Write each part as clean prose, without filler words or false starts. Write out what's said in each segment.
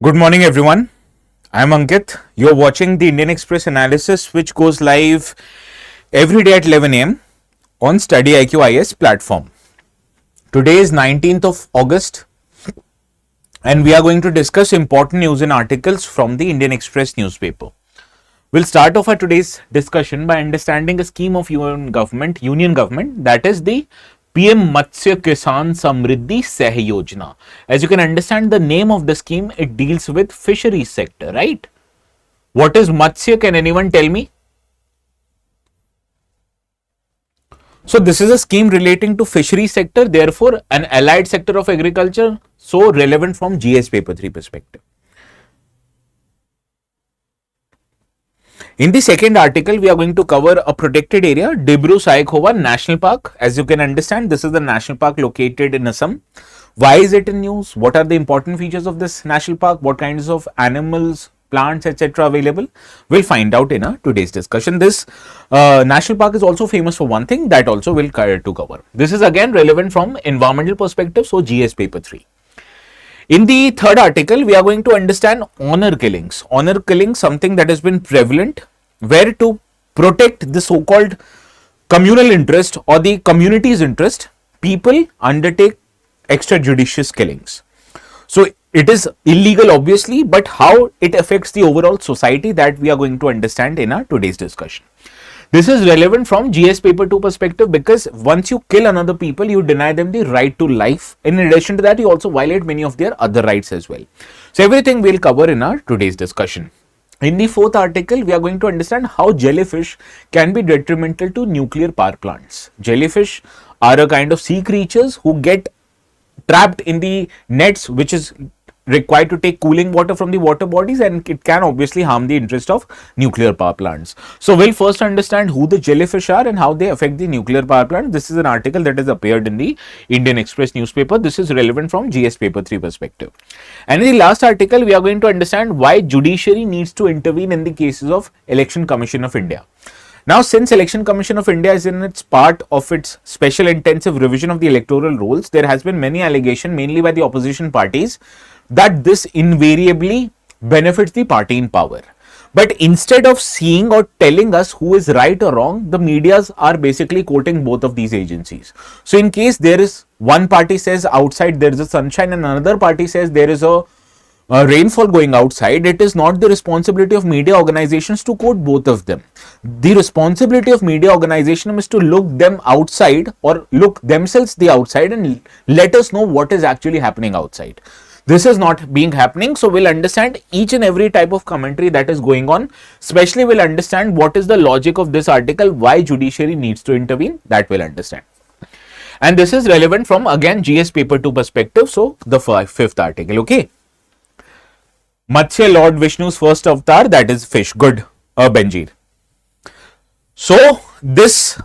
Good morning, everyone. I'm Ankit. You're watching the Indian Express analysis, which goes live every day at 11 a.m. on StudyIQ IS platform. Today is 19th of August, and we are going to discuss important news and articles from the Indian Express newspaper. We'll start off our today's discussion by understanding a scheme of union government, that is the PM Matsya Kisan Samriddhi Sahyojana. As you can understand the name of the scheme, it deals with fisheries sector, right? What is Matsya? Can anyone tell me? So this is a scheme relating to fisheries sector, therefore an allied sector of agriculture, so relevant from GS paper 3 perspective. In the second article, we are going to cover a protected area, Dibru-Saikhowa National Park. As you can understand, this is the national park located in Assam. Why is it in news? What are the important features of this national park? What kinds of animals, plants, etc. available? We'll find out in today's discussion. This national park is also famous for one thing that also we'll to cover. This is again relevant from environmental perspective, so GS paper 3. In the third article, we are going to understand honor killings. Honor killing, something that has been prevalent, where to protect the so-called communal interest or the community's interest, people undertake extrajudicious killings. So it is illegal obviously, but how it affects the overall society, that we are going to understand in our today's discussion. This is relevant from GS paper 2 perspective because once you kill another people, you deny them the right to life. In addition to that, you also violate many of their other rights as well. So everything we'll cover in our today's discussion. In the fourth article, we are going to understand how jellyfish can be detrimental to nuclear power plants. Jellyfish are a kind of sea creatures who get trapped in the nets, which is required to take cooling water from the water bodies, and it can obviously harm the interest of nuclear power plants. So we'll first understand who the jellyfish are and how they affect the nuclear power plant. This is an article that has appeared in the Indian Express newspaper. This is relevant from GS paper 3 perspective. And in the last article, we are going to understand why Judiciary needs to intervene in the cases of Election Commission of India. Now, since Election Commission of India is in its part of its special intensive revision of the electoral rules, there has been many allegations, mainly by the opposition parties, that this invariably benefits the party in power. But instead of seeing or telling us who is right or wrong, the medias are basically quoting both of these agencies. So in case there is one party says outside there is a sunshine and another party says there is a rainfall going outside, it is not the responsibility of media organizations to quote both of them. The responsibility of media organization is to look them outside or look themselves the outside and let us know what is actually happening outside. This is not being happening, so we'll understand each and every type of commentary that is going on. Especially we'll understand what is the logic of this article, why Judiciary needs to intervene, that we'll understand. And this is relevant from again GS paper 2 perspective, so the fifth article, okay. Matsya Lord Vishnu's first avatar, that is fish. Good, Benjir. So this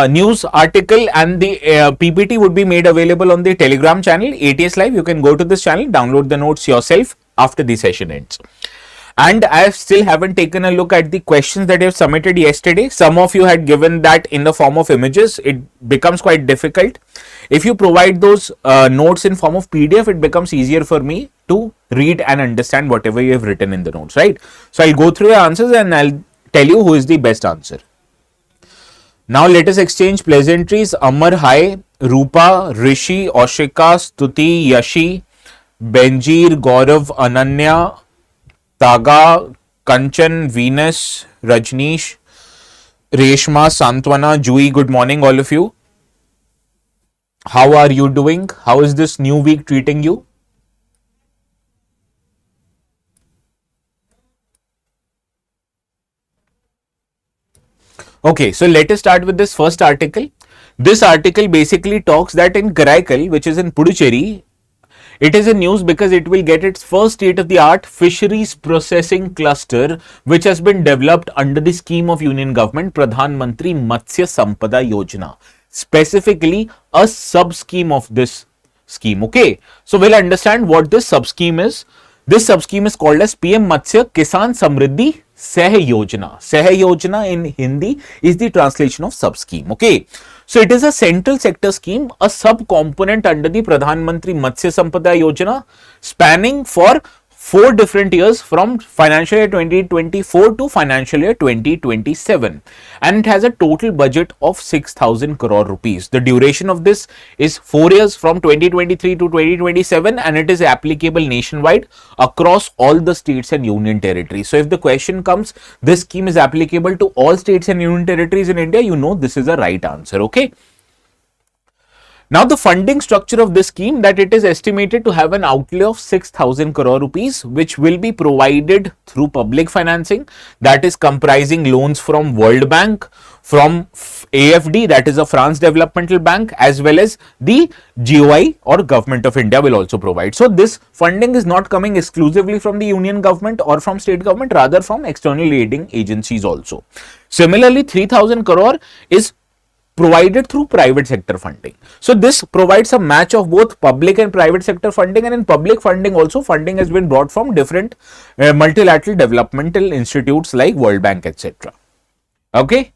news article and the PPT would be made available on the Telegram channel, ATS Live. You can go to this channel, download the notes yourself after the session ends. And I still haven't taken a look at the questions that you have submitted yesterday. Some of you had given that in the form of images. It becomes quite difficult. If you provide those notes in form of PDF, it becomes easier for me to read and understand whatever you have written in the notes, right? So I'll go through your answers and I'll tell you who is the best answer. Now let us exchange pleasantries. Amar, hi. Rupa, Rishi, Oshika, Stuti, Yashi, Benjir, Gaurav, Ananya, Taga, Kanchan, Venus, Rajneesh, Reshma, Santwana, Jui. Good morning, all of you. How are you doing? How is this new week treating you? Okay, so let us start with this first article. This article basically talks that in Karaikal, which is in Puducherry, it is in news because it will get its first state-of-the-art fisheries processing cluster, which has been developed under the scheme of Union Government, Pradhan Mantri Matsya Sampada Yojana. Specifically, a sub-scheme of this scheme. Okay, so we'll understand what this sub-scheme is. This sub-scheme is called as PM Matsya Kisan Samriddhi Sahyojana. Sahyojana in Hindi is the translation of sub-scheme. Okay. So it is a central sector scheme, a sub-component under the Pradhan Mantri Matsya Sampada Yojana, spanning for 4 different years from financial year 2024 to financial year 2027, and it has a total budget of 6,000 crore rupees. The duration of this is 4 years from 2023 to 2027, and it is applicable nationwide across all the states and union territories. So if the question comes, this scheme is applicable to all states and union territories in India, you know this is a right answer. Okay. Now the funding structure of this scheme, that it is estimated to have an outlay of 6,000 crore rupees, which will be provided through public financing, that is comprising loans from World Bank, from AFD, that is a France Developmental Bank, as well as the GOI or Government of India will also provide. So this funding is not coming exclusively from the union government or from state government, rather from external aiding agencies also. Similarly, 3,000 crore is provided through private sector funding. So this provides a match of both public and private sector funding, and in public funding also funding has been brought from different multilateral developmental institutes like World Bank, etc. Okay.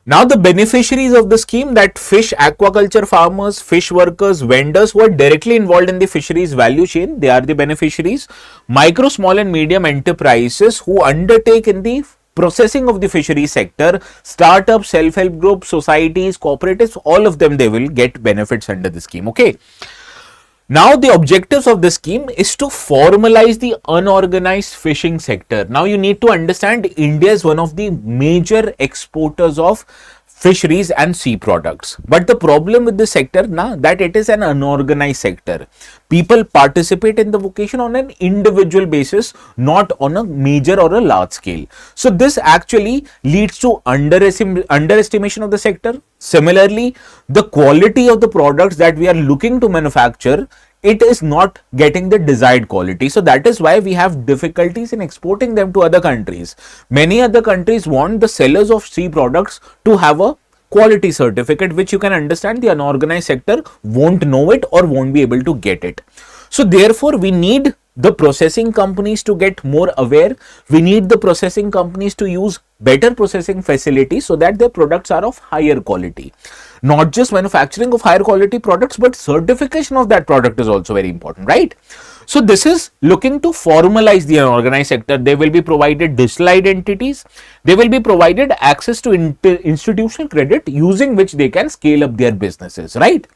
Now the beneficiaries of the scheme, that fish aquaculture farmers, fish workers, vendors who are directly involved in the fisheries value chain, they are the beneficiaries. Micro, small and medium enterprises who undertake in the processing of the fishery sector, startups, self-help groups, societies, cooperatives, all of them, they will get benefits under the scheme. Okay. Now the objectives of the scheme is to formalize the unorganized fishing sector. Now you need to understand, India is one of the major exporters of fisheries and sea products, but the problem with this sector now, that it is an unorganized sector. People participate in the vocation on an individual basis, not on a major or a large scale. So this actually leads to underestimation of the sector. Similarly, the quality of the products that we are looking to manufacture, it is not getting the desired quality. So that is why we have difficulties in exporting them to other countries. Many other countries want the sellers of sea products to have a quality certificate, which you can understand the unorganized sector won't know it or won't be able to get it. So therefore, we need the processing companies to get more aware. We need the processing companies to use better processing facilities so that their products are of higher quality. Not just manufacturing of higher quality products, but certification of that product is also very important, right? So this is looking to formalize the unorganized sector. They will be provided digital identities. They will be provided access to institutional credit, using which they can scale up their businesses, right?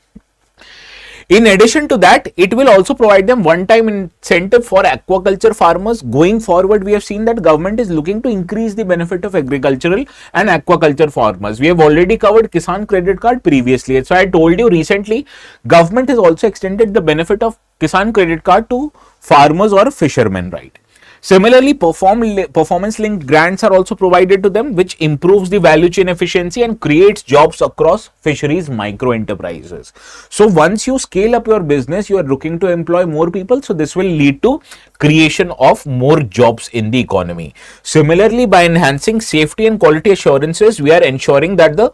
In addition to that, it will also provide them one-time incentive for aquaculture farmers. Going forward, we have seen that government is looking to increase the benefit of agricultural and aquaculture farmers. We have already covered Kisan Credit Card previously. So I told you recently, government has also extended the benefit of Kisan Credit Card to farmers or fishermen, right? Similarly, performance-linked grants are also provided to them, which improves the value chain efficiency and creates jobs across fisheries micro enterprises. So once you scale up your business, you are looking to employ more people. So this will lead to creation of more jobs in the economy. Similarly, by enhancing safety and quality assurances, we are ensuring that the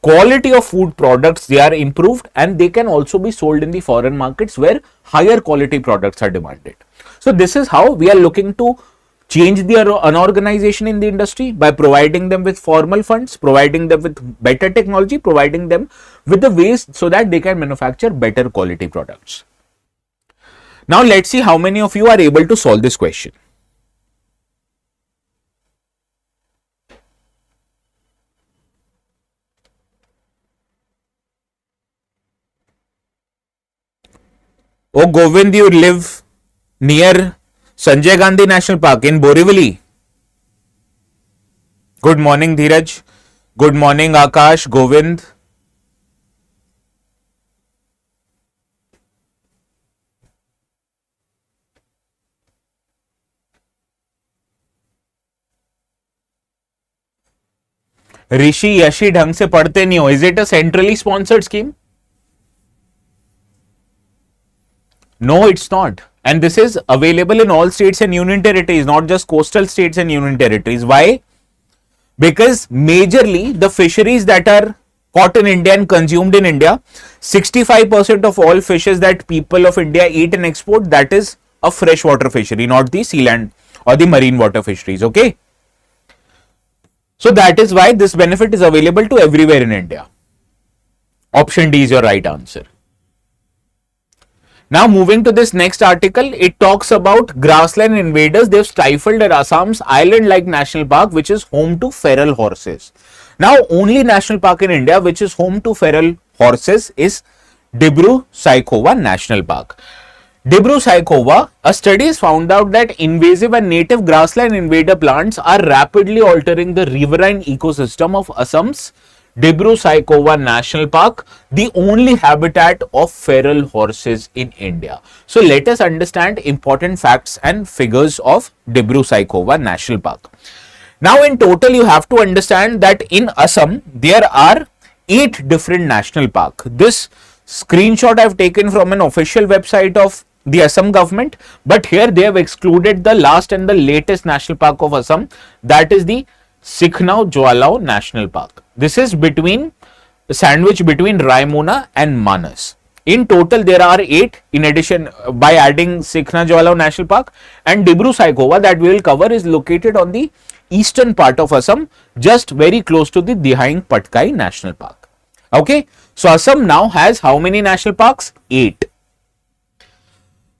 quality of food products, they are improved, and they can also be sold in the foreign markets where higher quality products are demanded. So this is how we are looking to change the unorganization in the industry, by providing them with formal funds, providing them with better technology, providing them with the ways so that they can manufacture better quality products. Now let's see how many of you are able to solve this question. Oh Govind, you live near Sanjay Gandhi National Park in Borivali. Good morning, Dheeraj. Good morning, Akash, Govind. ऋषि यशी ढंग से पढ़ते नहीं हो. Is it a centrally sponsored scheme? No, it's not. And this is available in all states and union territories, not just coastal states and union territories. Why? Because majorly the fisheries that are caught in India and consumed in India, 65% of all fishes that people of India eat and export, that is a freshwater fishery, not the sea land or the marine water fisheries. Okay. So that is why this benefit is available to everywhere in India. Option D is your right answer. Now moving to this next article, it talks about grassland invaders. They've stifled Assam's island-like national park, which is home to feral horses. Now, only national park in India which is home to feral horses is Dibru-Saikhowa National Park. Dibru-Saikhowa, a study has found out that invasive and native grassland invader plants are rapidly altering the riverine ecosystem of Assam's Dibru-Saikhowa National Park, the only habitat of feral horses in India. So let us understand important facts and figures of Dibru-Saikhowa National Park. Now in total you have to understand that in Assam there are 8 different national parks. This screenshot I have taken from an official website of the Assam government, but here they have excluded the last and the latest national park of Assam, that is the Sikhnau Jwalao National Park. This is sandwiched between Raimuna and Manas. In total, there are 8. In addition, by adding Sikhnau Jwalao National Park, and Dibru-Saikhowa that we will cover is located on the eastern part of Assam, just very close to the Dihaing Patkai National Park. Okay, so Assam now has how many national parks? 8.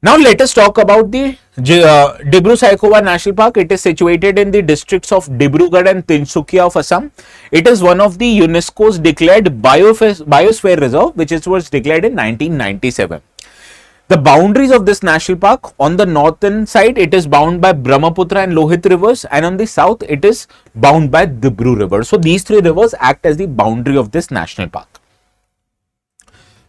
Now let us talk about the Dibru-Saikhowa National Park. It is situated in the districts of Dibrugarh and Tinsukia of Assam. It is one of the UNESCO's declared biosphere reserve, which was declared in 1997. The boundaries of this national park, on the northern side it is bound by Brahmaputra and Lohit rivers, and on the south it is bound by Dibru river. So these 3 rivers act as the boundary of this national park.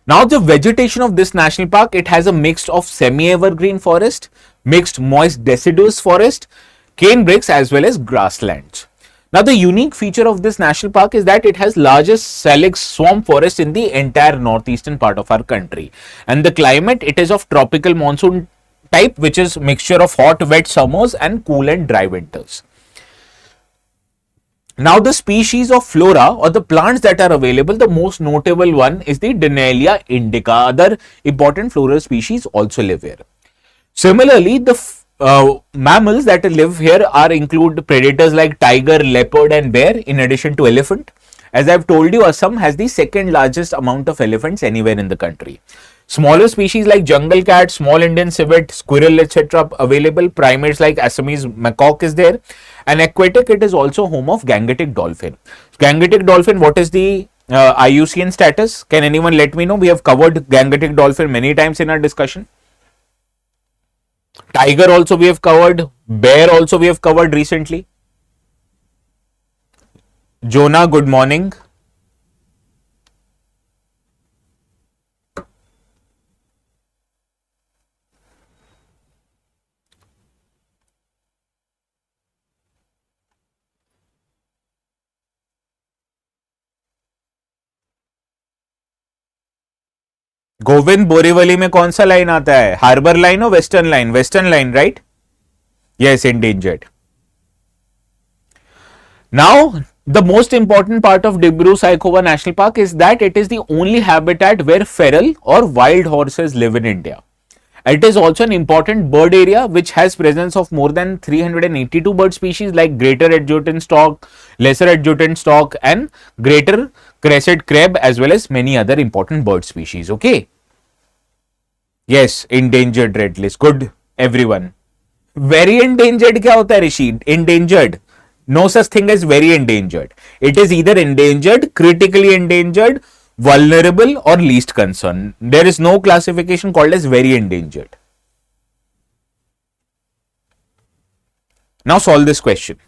Now the vegetation of this national park, it has a mix of semi-evergreen forest, mixed moist deciduous forest, cane brakes as well as grasslands. Now the unique feature of this national park is that it has largest salix swamp forest in the entire northeastern part of our country, and the climate, it is of tropical monsoon type, which is mixture of hot wet summers and cool and dry winters. Now the species of flora or the plants that are available, the most notable one is the Dinalia indica. Other important floral species also live here. Similarly, the mammals that live here include predators like tiger, leopard and bear, in addition to elephant. As I have told you, Assam has the second largest amount of elephants anywhere in the country. Smaller species like jungle cat, small Indian civet, squirrel, etc. available. Primates like Assamese macaque is there. And aquatic, it is also home of Gangetic dolphin. Gangetic dolphin, what is the IUCN status? Can anyone let me know? We have covered Gangetic dolphin many times in our discussion. Tiger also we have covered. Bear also we have covered recently. Jonah, good morning. Govind Borivali में कौन सा line आता है? Harbour line और western line? Western line, right? Yes, endangered. Now, the most important part of Dibru-Saikhowa National Park is that it is the only habitat where feral or wild horses live in India. It is also an important bird area which has presence of more than 382 bird species like greater adjutant stork, lesser adjutant stork and greater crested crab, as well as many other important bird species. Okay. Yes, endangered red list. Good, everyone. Very endangered क्या होता है ऋषि? Endangered. No such thing as very endangered. It is either endangered, critically endangered, vulnerable or least concern. There is no classification called as very endangered. Now solve this question.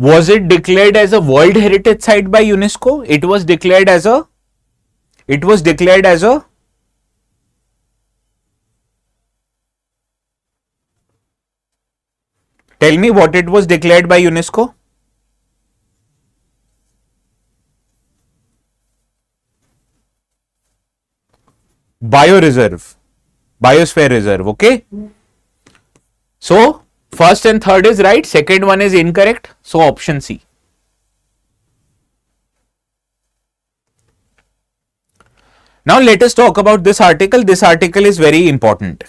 Was it declared as a World Heritage Site by UNESCO? It was declared as a tell me what it was declared by UNESCO. biosphere reserve. Okay. So first and third is right, second one is incorrect. So option C. Now let us talk about this article. This article is very important.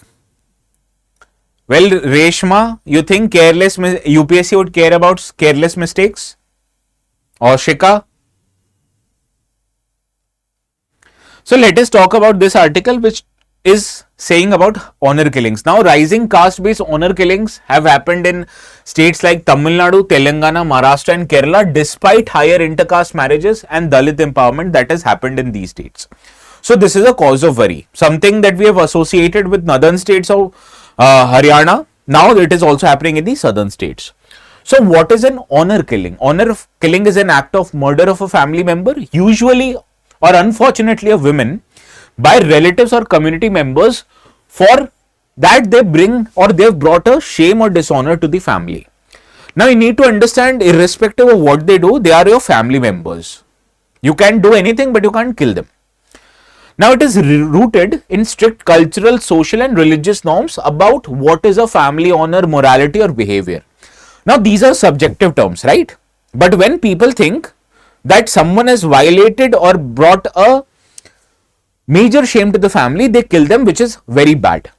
Well, Reshma, you think UPSC would care about careless mistakes? Or Shika? So let us talk about this article, which is saying about honor killings. Now, rising caste-based honor killings have happened in states like Tamil Nadu, Telangana, Maharashtra and Kerala, despite higher intercaste marriages and Dalit empowerment that has happened in these states. So this is a cause of worry, something that we have associated with northern states of Haryana. Now it is also happening in the southern states. So what is an honor killing? Honor killing is an act of murder of a family member, usually or unfortunately of women, by relatives or community members for that they bring or they've brought a shame or dishonor to the family. Now you need to understand, irrespective of what they do, they are your family members. You can do anything, but you can't kill them. Now it is rooted in strict cultural, social and religious norms about what is a family honor, morality or behavior. Now these are subjective terms, right? But when people think that someone has violated or brought a major shame to the family, they kill them, which is very bad.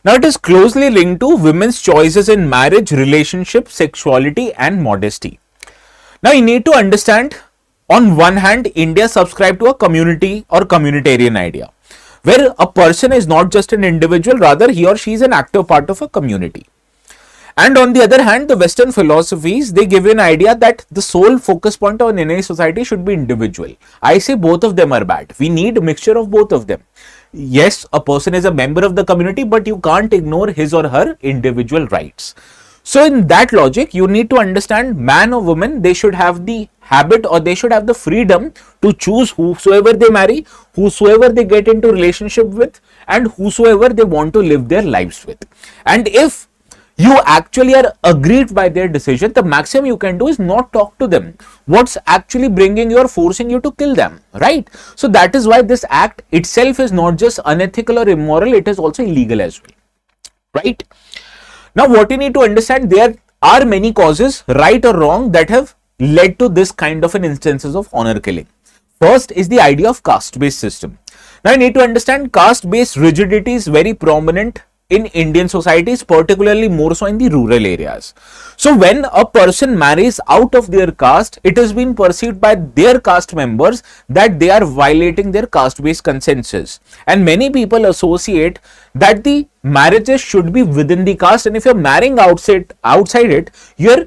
Now it is closely linked to women's choices in marriage, relationship, sexuality and modesty. Now you need to understand, on one hand, India subscribed to a community or communitarian idea, where a person is not just an individual, rather he or she is an active part of a community. And on the other hand, the Western philosophies, they give you an idea that the sole focus point of any society should be individual. I say both of them are bad. We need a mixture of both of them. Yes, a person is a member of the community, but you can't ignore his or her individual rights. So in that logic, you need to understand, man or woman, they should have the habit or they should have the freedom to choose whosoever they marry, whosoever they get into relationship with and whosoever they want to live their lives with. And if you actually are agreed by their decision, the maximum you can do is not talk to them. What's actually bringing you or forcing you to kill them, right? So that is why this act itself is not just unethical or immoral, it is also illegal as well, right? Now what you need to understand, there are many causes, right or wrong, that have led to this kind of an instances of honor killing. First is the idea of caste-based system. Now you need to understand, caste-based rigidity is very prominent in Indian societies, particularly more so in the rural areas. So when a person marries out of their caste, it has been perceived by their caste members that they are violating their caste-based consensus. And many people associate that the marriages should be within the caste, and if you're marrying outside it, you're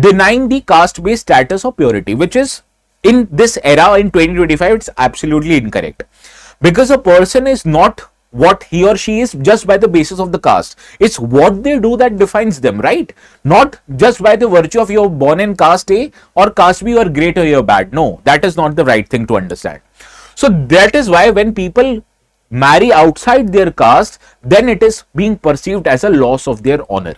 denying the caste-based status of purity, which is in this era in 2025, it's absolutely incorrect. Because a person is not what he or she is just by the basis of the caste. It's what they do that defines them, right? Not just by the virtue of you're born in caste A or caste B, you're great or you're bad. No, that is not the right thing to understand. So that is why when people marry outside their caste, then it is being perceived as a loss of their honor.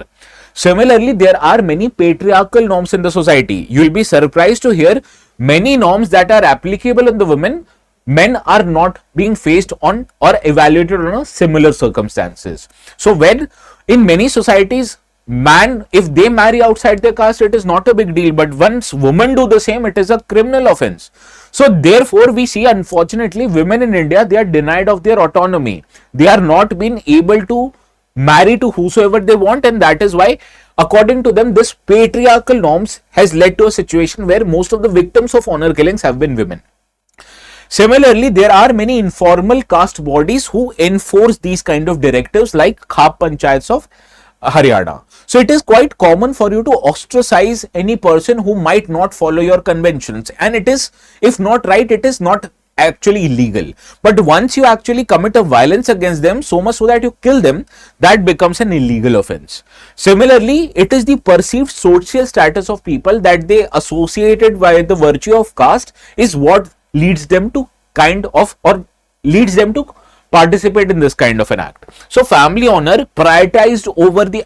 Similarly, there are many patriarchal norms in the society. You will be surprised to hear many norms that are applicable on the women, men are not being faced on or evaluated on a similar circumstances. So when in many societies, man, if they marry outside their caste, it is not a big deal, but once women do the same, it is a criminal offense. So therefore we see, unfortunately, women in India, they are denied of their autonomy. They are not being able to marry to whosoever they want, and that is why, according to them, this patriarchal norms has led to a situation where most of the victims of honor killings have been women. Similarly, there are many informal caste bodies who enforce these kind of directives, like Khap Panchayats of Haryana. So it is quite common for you to ostracize any person who might not follow your conventions, and it is, if not right, it is not actually illegal. But once you actually commit a violence against them, so much so that you kill them, that becomes an illegal offense. Similarly, it is the perceived social status of people that they associated by the virtue of caste is what leads them to participate in this kind of an act. So family honor prioritized over the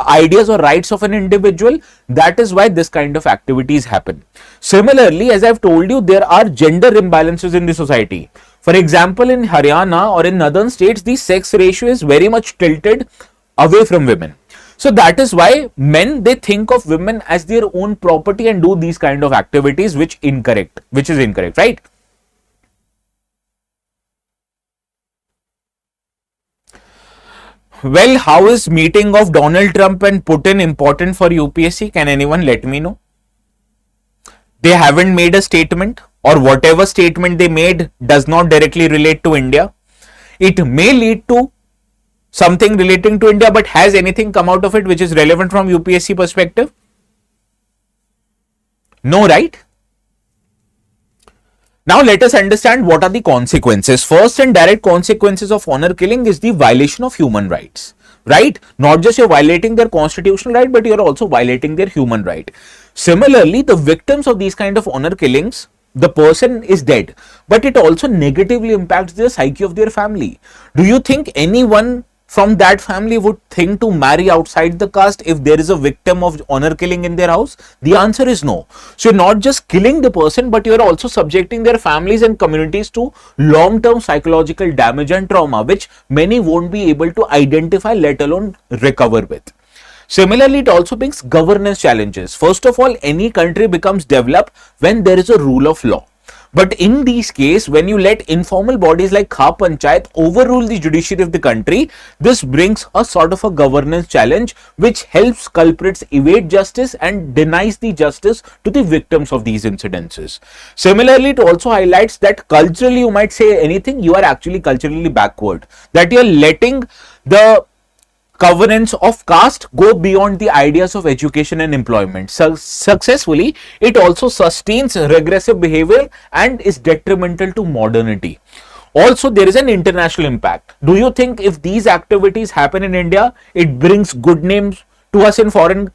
ideas or rights of an individual, that is why this kind of activities happen. Similarly, as I've told you, there are gender imbalances in the society. For example, in Haryana or in northern states, the sex ratio is very much tilted away from women. So that is why men, they think of women as their own property and do these kind of activities, which is incorrect, right? Well, how is meeting of Donald Trump and Putin important for UPSC? Can anyone let me know? They haven't made a statement, or whatever statement they made does not directly relate to India. It may lead to something relating to India, but has anything come out of it which is relevant from UPSC perspective? No, right? Now let us understand what are the consequences. First and direct consequences of honor killing is the violation of human rights, right? Not just you're violating their constitutional right, but you're also violating their human right. Similarly, the victims of these kind of honor killings, the person is dead, but it also negatively impacts the psyche of their family. Do you think anyone from that family would think to marry outside the caste if there is a victim of honor killing in their house? The answer is no. So you're not just killing the person, but you're also subjecting their families and communities to long-term psychological damage and trauma, which many won't be able to identify, let alone recover with. Similarly, it also brings governance challenges. First of all, any country becomes developed when there is a rule of law. But in these cases, when you let informal bodies like Kha Panchayat overrule the judiciary of the country, this brings a sort of a governance challenge which helps culprits evade justice and denies the justice to the victims of these incidences. Similarly, it also highlights that culturally, you might say anything, you are actually culturally backward, that you are letting the covenants of caste go beyond the ideas of education and employment. Successfully, it also sustains regressive behavior and is detrimental to modernity. Also, there is an international impact. Do you think if these activities happen in India, it brings good names to us in foreign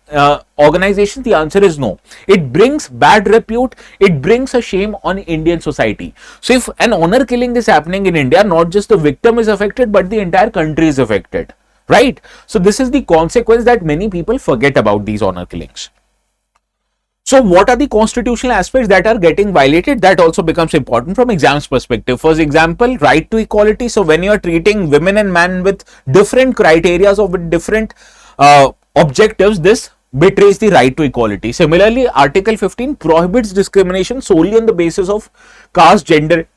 organizations? The answer is no. It brings bad repute. It brings a shame on Indian society. So if an honor killing is happening in India, not just the victim is affected, but the entire country is affected. Right? So this is the consequence that many people forget about these honor killings. So what are the constitutional aspects that are getting violated? That also becomes important from exams perspective. For example, right to equality. So when you are treating women and men with different criteria or with different objectives, this betrays the right to equality. Similarly, Article 15 prohibits discrimination solely on the basis of caste, gender,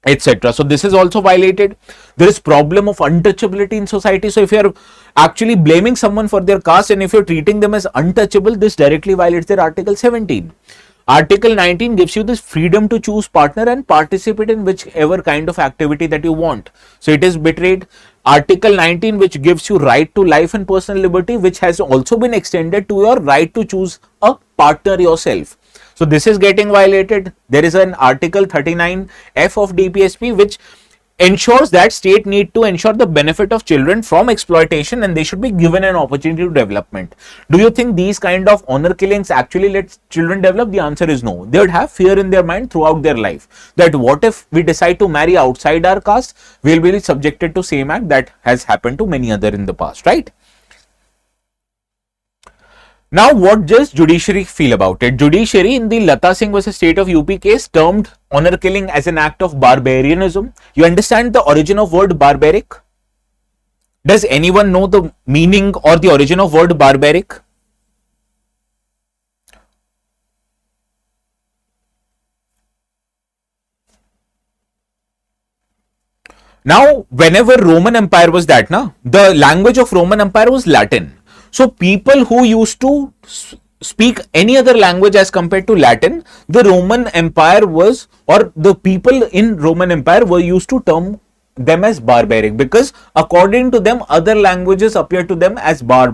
etc. So this is also violated. There is problem of untouchability in society. So if you are actually blaming someone for their caste and if you're treating them as untouchable, this directly violates their Article 17. Article 19 gives you this freedom to choose partner and participate in whichever kind of activity that you want. So it is betrayed. Article 19, which gives you right to life and personal liberty, which has also been extended to your right to choose a partner yourself. So this is getting violated. There is an Article 39F of DPSP which ensures that state need to ensure the benefit of children from exploitation and they should be given an opportunity to development. Do you think these kind of honor killings actually let children develop? The answer is no. They would have fear in their mind throughout their life that what if we decide to marry outside our caste, we will be subjected to same act that has happened to many other in the past, right? Now, what does judiciary feel about it? Judiciary in the Lata Singh versus State of UP case termed honor killing as an act of barbarianism. You understand the origin of word barbaric? Does anyone know the meaning or the origin of word barbaric? Now, whenever Roman Empire was that, the language of Roman Empire was Latin. So people who used to speak any other language as compared to Latin, the Roman Empire was, or the people in Roman Empire were used to term them as barbaric because according to them, other languages appear to them as bar.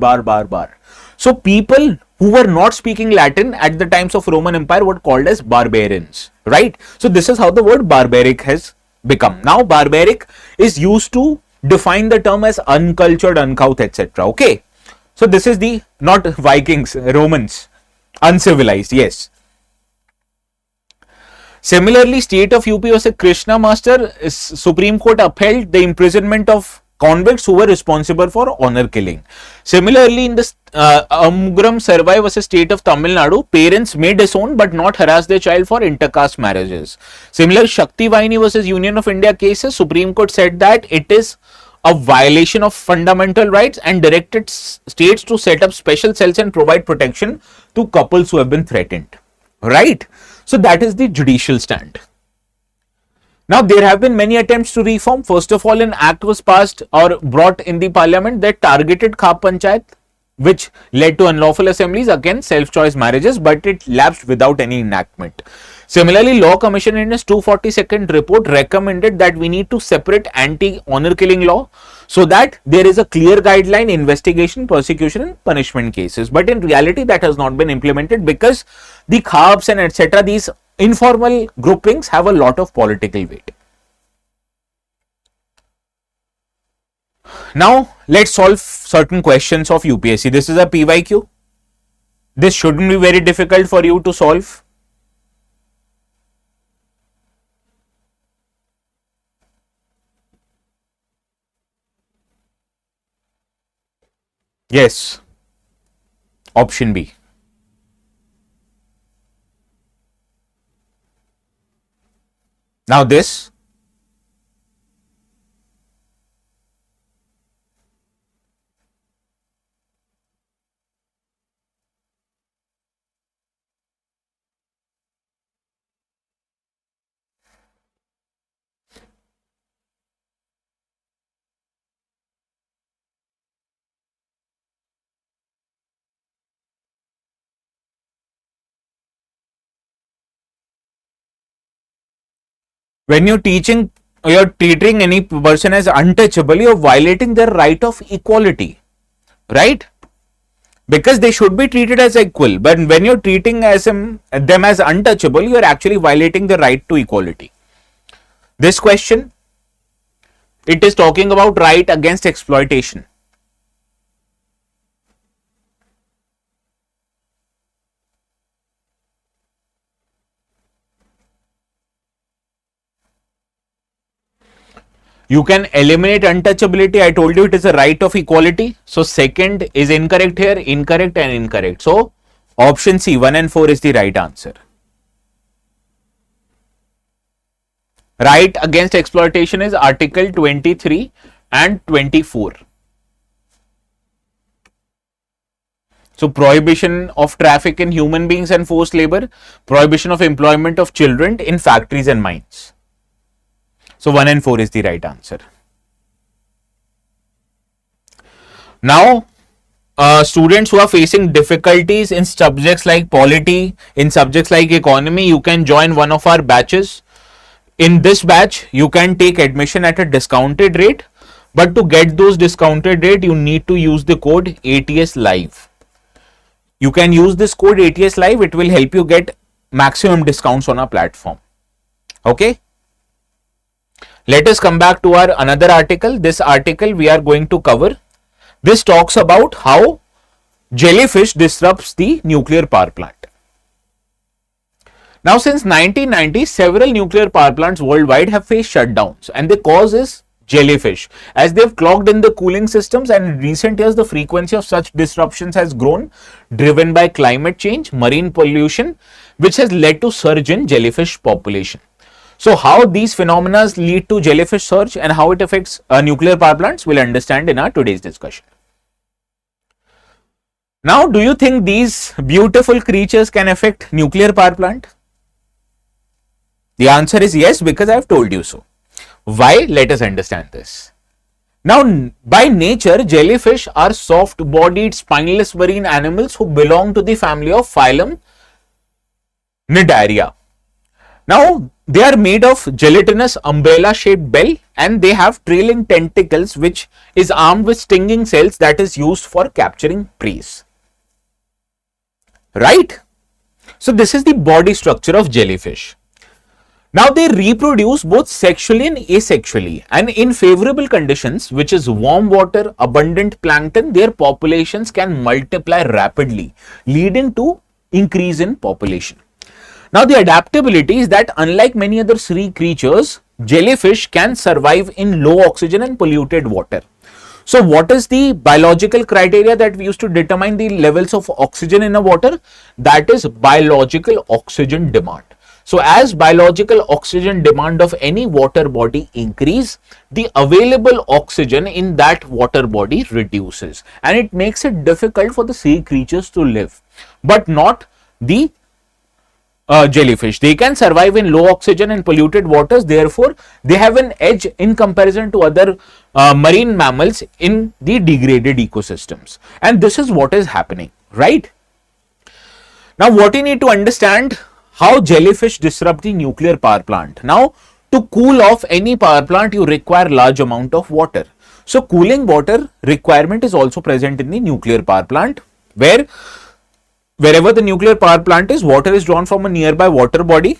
So people who were not speaking Latin at the times of Roman Empire were called as barbarians, right? So this is how the word barbaric has become. Now barbaric is used to define the term as uncultured, uncouth, etc. Okay. So this is the, not Vikings, Romans, uncivilized, yes. Similarly, state of UP was a Krishna Master, Supreme Court upheld the imprisonment of convicts who were responsible for honor killing. Similarly, in this Amgram Sarvai versus State of Tamil Nadu, parents may disown but not harass their child for intercaste marriages. Similar Shakti Vaini versus Union of India cases, Supreme Court said that it is a violation of fundamental rights and directed states to set up special cells and provide protection to couples who have been threatened. Right? So that is the judicial stand. Now, there have been many attempts to reform. First of all, an act was passed or brought in the parliament that targeted Khap Panchayat, which led to unlawful assemblies against self-choice marriages, but it lapsed without any enactment. Similarly, Law Commission in its 242nd report recommended that we need to separate anti-honor killing law so that there is a clear guideline, investigation, prosecution and punishment cases. But in reality, that has not been implemented because the Khaps and etc., these informal groupings have a lot of political weight. Now, let's solve certain questions of UPSC. This is a PYQ. This shouldn't be very difficult for you to solve. Yes, option B. Now this, when you're teaching, you're treating any person as untouchable, you're violating their right of equality, right? Because they should be treated as equal, but when you're treating them as untouchable, you're actually violating the right to equality. This question, it is talking about right against exploitation. You can eliminate untouchability. I told you it is a right of equality. So second is incorrect here, incorrect and incorrect. So option C, 1 and 4 is the right answer. Right against exploitation is Article 23 and 24. So prohibition of traffic in human beings and forced labor, prohibition of employment of children in factories and mines. So 1 and 4 is the right answer. Now, students who are facing difficulties in subjects like polity, in subjects like economy, you can join one of our batches. In this batch, you can take admission at a discounted rate, but to get those discounted rate, you need to use the code ATS Live. You can use this code ATS Live. It will help you get maximum discounts on our platform. Okay. Let us come back to our another article. This article we are going to cover. This talks about how jellyfish disrupts the nuclear power plant. Now, since 1990, several nuclear power plants worldwide have faced shutdowns, and the cause is jellyfish, as they have clogged in the cooling systems, and in recent years the frequency of such disruptions has grown, driven by climate change, marine pollution, which has led to surge in jellyfish population. So how these phenomena lead to jellyfish surge and how it affects nuclear power plants, we'll understand in our today's discussion. Now, do you think these beautiful creatures can affect nuclear power plant? The answer is yes, because I have told you so. Why? Let us understand this. Now, by nature, jellyfish are soft-bodied, spineless marine animals who belong to the family of phylum Cnidaria. Now, they are made of gelatinous umbrella-shaped bell, and they have trailing tentacles which is armed with stinging cells that is used for capturing prey. Right? So, this is the body structure of jellyfish. Now, they reproduce both sexually and asexually, and in favorable conditions, which is warm water, abundant plankton, their populations can multiply rapidly, leading to increase in population. Now, the adaptability is that unlike many other sea creatures, jellyfish can survive in low oxygen and polluted water. So what is the biological criteria that we use to determine the levels of oxygen in a water? That is biological oxygen demand. So as biological oxygen demand of any water body increase, the available oxygen in that water body reduces, and it makes it difficult for the sea creatures to live, but not the jellyfish. They can survive in low oxygen and polluted waters. Therefore, they have an edge in comparison to other marine mammals in the degraded ecosystems. And this is what is happening, right? Now, what you need to understand, how jellyfish disrupt the nuclear power plant. Now, to cool off any power plant, you require large amount of water. So, cooling water requirement is also present in the nuclear power plant, where wherever the nuclear power plant is, water is drawn from a nearby water body.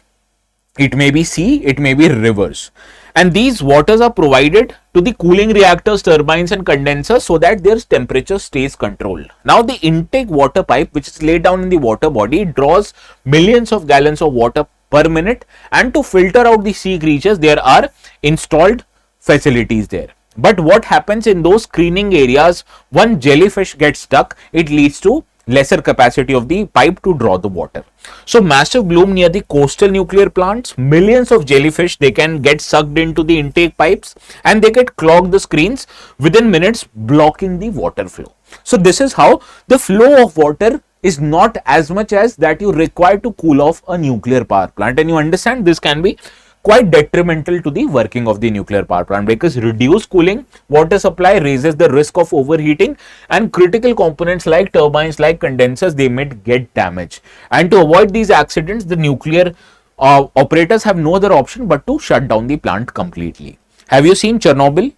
It may be sea, it may be rivers. And these waters are provided to the cooling reactors, turbines and condensers so that their temperature stays controlled. Now the intake water pipe, which is laid down in the water body, draws millions of gallons of water per minute, and to filter out the sea creatures, there are installed facilities there. But what happens in those screening areas, one jellyfish gets stuck, it leads to lesser capacity of the pipe to draw the water. So massive bloom near the coastal nuclear plants, millions of jellyfish, they can get sucked into the intake pipes and they get clog the screens within minutes, blocking the water flow. So this is how the flow of water is not as much as that you require to cool off a nuclear power plant. And you understand this can be quite detrimental to the working of the nuclear power plant, because reduced cooling water supply raises the risk of overheating, and critical components like turbines, like condensers, they may get damaged. And to avoid these accidents, the nuclear operators have no other option but to shut down the plant completely. Have you seen Chernobyl?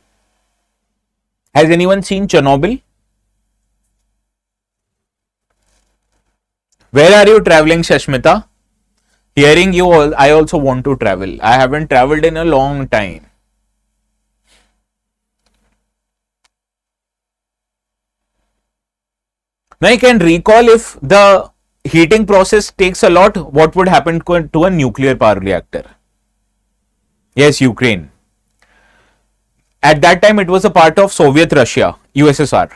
Has anyone seen Chernobyl? Where are you traveling, Shashmita? Hearing you all, I also want to travel. I haven't traveled in a long time. Now I can recall, if the heating process takes a lot, what would happen to a nuclear power reactor? Yes, Ukraine. At that time, it was a part of Soviet Russia, USSR.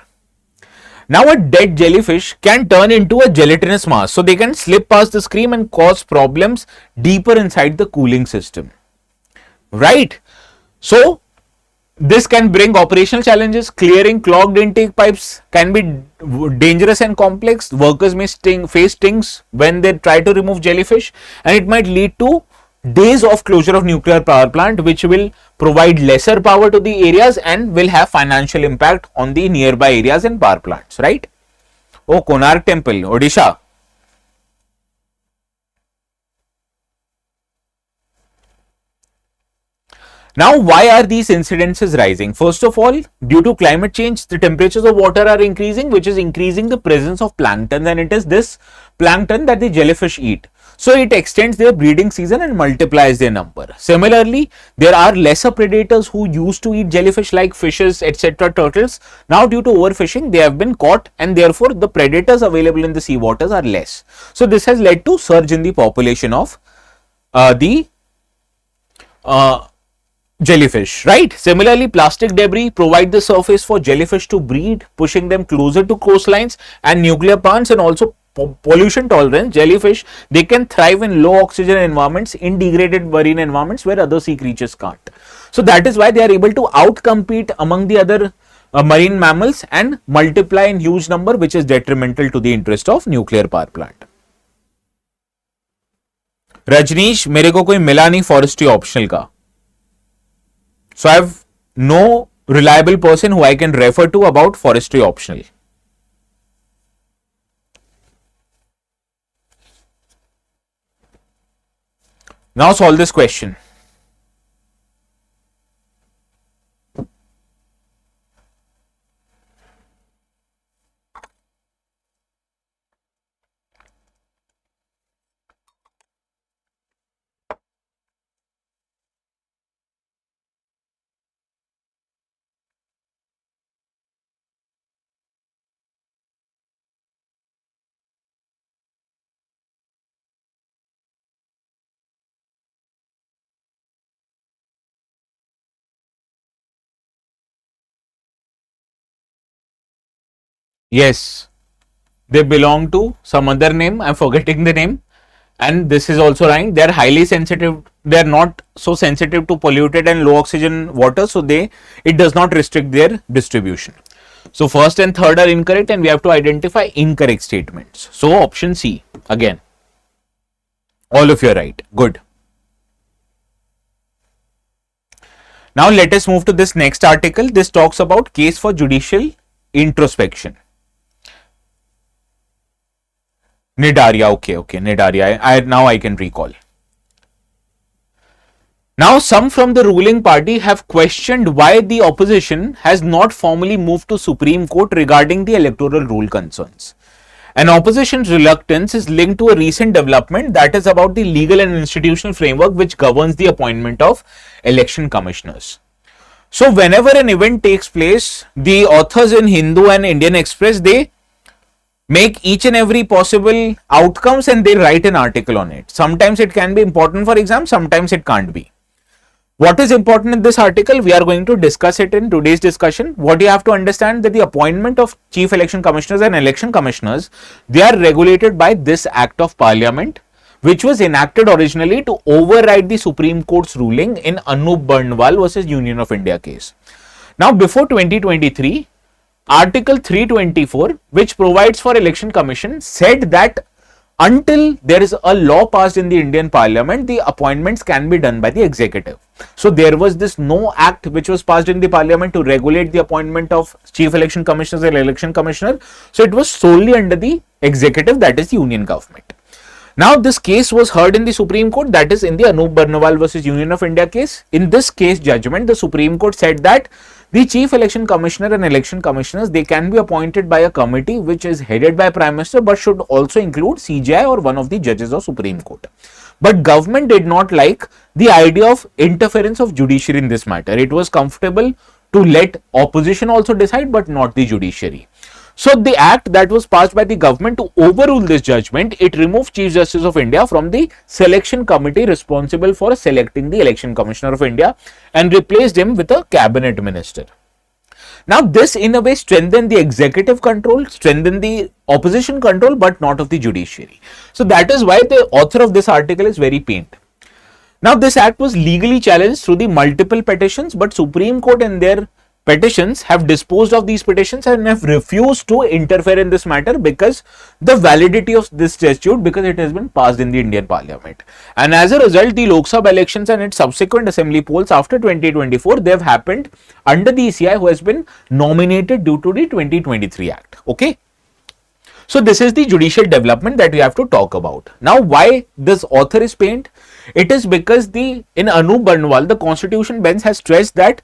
Now a dead jellyfish can turn into a gelatinous mass, so they can slip past the screen and cause problems deeper inside the cooling system, right? So this can bring operational challenges. Clearing clogged intake pipes can be dangerous and complex. Workers may face stings when they try to remove jellyfish, and it might lead to days of closure of nuclear power plant, which will provide lesser power to the areas and will have financial impact on the nearby areas and power plants, right? Oh, Konark Temple, Odisha. Now, why are these incidences rising? First of all, due to climate change, the temperatures of water are increasing, which is increasing the presence of plankton, and it is this plankton that the jellyfish eat. So it extends their breeding season and multiplies their number. Similarly, there are lesser predators who used to eat jellyfish like fishes, etc., turtles. Now due to overfishing, they have been caught, and therefore the predators available in the sea waters are less. So this has led to surge in the population of the jellyfish, right? Similarly, plastic debris provide the surface for jellyfish to breed, pushing them closer to coastlines and nuclear plants, and also pollution tolerance. Jellyfish, they can thrive in low oxygen environments, in degraded marine environments where other sea creatures can't. So that is why they are able to outcompete among the other marine mammals and multiply in huge number, which is detrimental to the interest of nuclear power plant. Rajneesh, मेरे को कोई मिला नहीं forestry optional का. So I have no reliable person who I can refer to about forestry optional. Now solve this question. Yes, they belong to some other name. I'm forgetting the name. And this is also right. They are highly sensitive. They are not so sensitive to polluted and low oxygen water. So it does not restrict their distribution. So first and third are incorrect, and we have to identify incorrect statements. So option C again. All of you are right. Good. Now let us move to this next article. This talks about case for judicial introspection. Nidaria. Okay. Nidaria. Now I can recall. Now, some from the ruling party have questioned why the opposition has not formally moved to Supreme Court regarding the electoral rule concerns. An opposition's reluctance is linked to a recent development, that is about the legal and institutional framework which governs the appointment of election commissioners. So, whenever an event takes place, the authors in Hindu and Indian Express, they make each and every possible outcomes and they write an article on it. Sometimes it can be important for exam, sometimes it can't be. What is important in this article? We are going to discuss it in today's discussion. What you have to understand that the appointment of chief election commissioners and election commissioners, they are regulated by this act of parliament, which was enacted originally to override the Supreme Court's ruling in Anup Barnwal versus Union of India case. Now, before 2023, Article 324, which provides for election commission, said that until there is a law passed in the Indian Parliament, the appointments can be done by the executive. So there was this no act which was passed in the Parliament to regulate the appointment of chief election commissioners and election commissioner. So it was solely under the executive, that is the union government. Now this case was heard in the Supreme Court, that is in the Anup Barnwal versus Union of India case. In this case judgment, the Supreme Court said that the chief election commissioner and election commissioners, they can be appointed by a committee which is headed by Prime Minister but should also include CJI or one of the judges of Supreme Court. But government did not like the idea of interference of judiciary in this matter. It was comfortable to let opposition also decide but not the judiciary. So the act that was passed by the government to overrule this judgment, it removed Chief Justice of India from the selection committee responsible for selecting the Election Commissioner of India and replaced him with a cabinet minister. Now this in a way strengthened the executive control, strengthened the opposition control, but not of the judiciary. So that is why the author of this article is very pained. Now this act was legally challenged through the multiple petitions, but Supreme Court in their petitions have disposed of these petitions and have refused to interfere in this matter because the validity of this statute, because it has been passed in the Indian Parliament. And as a result, the Lok Sabha elections and its subsequent assembly polls after 2024, they have happened under the ECI who has been nominated due to the 2023 Act. Okay. So this is the judicial development that we have to talk about. Now, why this author is pained? It is because in Anup Barnwal, the Constitution bench has stressed that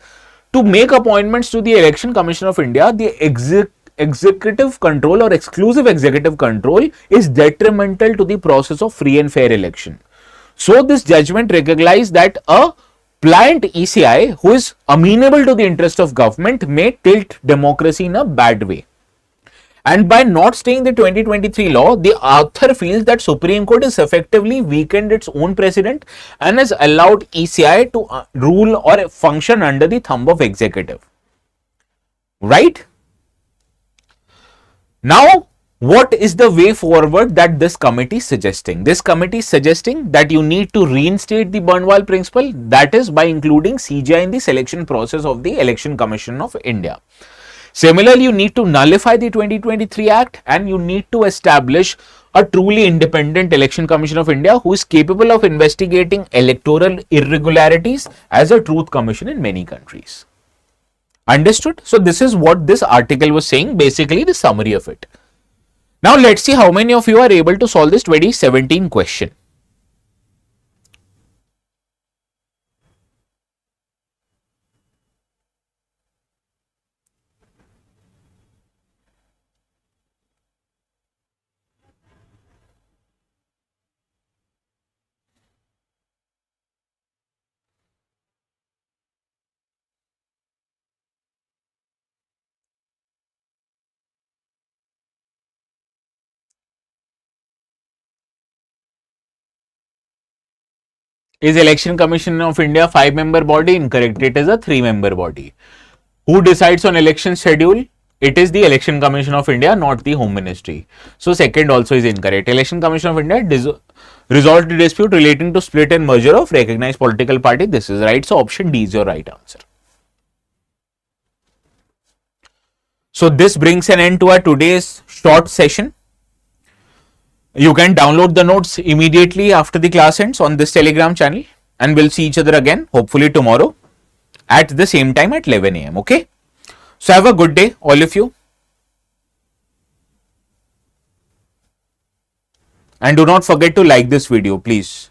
to make appointments to the Election Commission of India, the executive control or exclusive executive control is detrimental to the process of free and fair election. So this judgment recognized that a pliant ECI who is amenable to the interest of government may tilt democracy in a bad way. And by not staying the 2023 law, the author feels that Supreme Court has effectively weakened its own precedent and has allowed ECI to rule or function under the thumb of executive. Right? Now, what is the way forward that this committee is suggesting? This committee is suggesting that you need to reinstate the Barnwal principle, that is by including CJI in the selection process of the Election Commission of India. Similarly, you need to nullify the 2023 Act and you need to establish a truly independent Election Commission of India who is capable of investigating electoral irregularities as a truth commission in many countries. Understood? So this is what this article was saying, basically the summary of it. Now let's see how many of you are able to solve this 2017 question. Is Election Commission of India 5-member body? Incorrect. It is a 3-member body. Who decides on election schedule? It is the Election Commission of India, not the Home Ministry. So second also is incorrect. Election Commission of India resolved the dispute relating to split and merger of recognized political party. This is right. So option D is your right answer. So this brings an end to our today's short session. You can download the notes immediately after the class ends on this Telegram channel, and we'll see each other again hopefully tomorrow at the same time at 11 a.m. Okay. So have a good day, all of you. And do not forget to like this video, please.